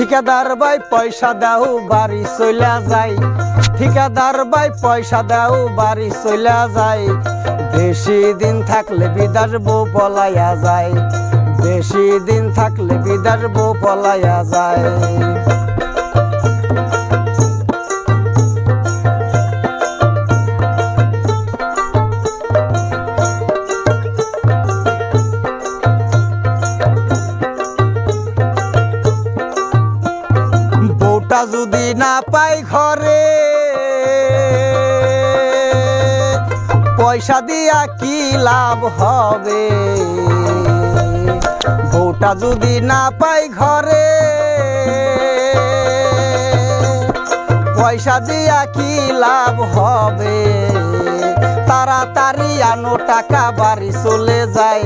ঠিকাদার ভাই পয়সা দাও বাড়ি চইলা যাই, ঠিকাদার ভাই পয়সা দাও বাড়ি চইলা যাই। বেশি দিন থাকলে বিদার বউ পলাইয়া যায়, বেশি দিন থাকলে বিদার বউ পলাইয়া যায়। বউটা যদি না পাই ঘরে, পয়সা দিয়া কি লাভ হবে? বউটা যদি না পাই ঘরে, পয়সা দিয়া কি লাভ হবে? তাড়াতাড়ি আনো টাকা বাড়ি চলে যায়,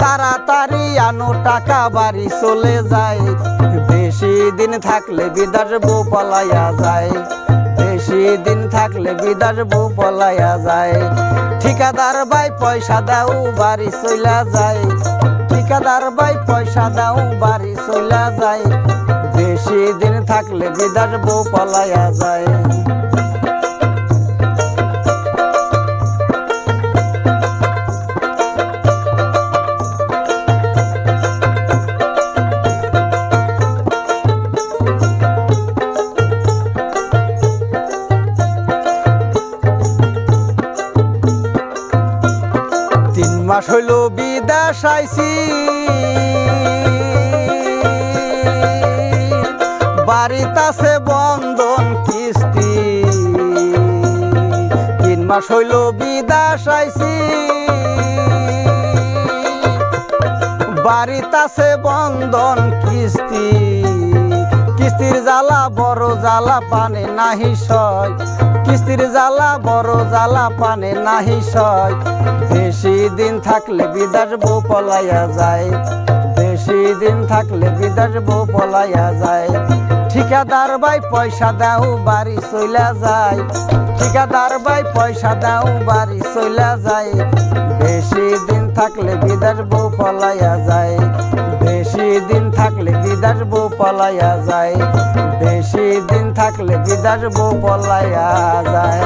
তাড়াতাড়ি আনো টাকা বাড়ি চলে যায়। বেশি দিন থাকলে বিদার বউ পলাইয়া যায়, বেশি দিন থাকলে বিদার বউ পলাইয়া যায়। ঠিকাদার ভাই পয়সা দাও বাড়ি চইলা যায়, ঠিকাদার ভাই পয়সা দাও বাড়ি চইলা যায়। বেশি দিন থাকলে বিদার বউ পলাইয়া যায়। 3 মাস হইল বিদেশ আইছি, বাড়িতে আছে বন্ধন কিস্তি। 3 মাস হইল বিদেশ আইছি, বাড়িতে আছে বন্ধন কিস্তি। কিস্তির জ্বালা বড় জ্বালা পানে নাহি সয়, কিস্তির জ্বালা বড় জ্বালা পানে নাহি সয়। বেশি দিন থাকলে বিদেশ বউ পলাইয়া যায়, বেশি দিন থাকলে বিদেশ বউ পলাইয়া যায়। ঠিকাদার ভাই পয়সা দাও বাড়ি চইলা যায়, ঠিকাদার ভাই পয়সা দাও বাড়ি চইলা যায়। বেশি দিন থাকলে বিদেশ বউ পলাইয়া যায়, বেশি দিন থাকলে বিদেশ বউ পলাইয়া যায়, বেশি দিন থাকলে বিদেশ বউ পলাইয়া যায়।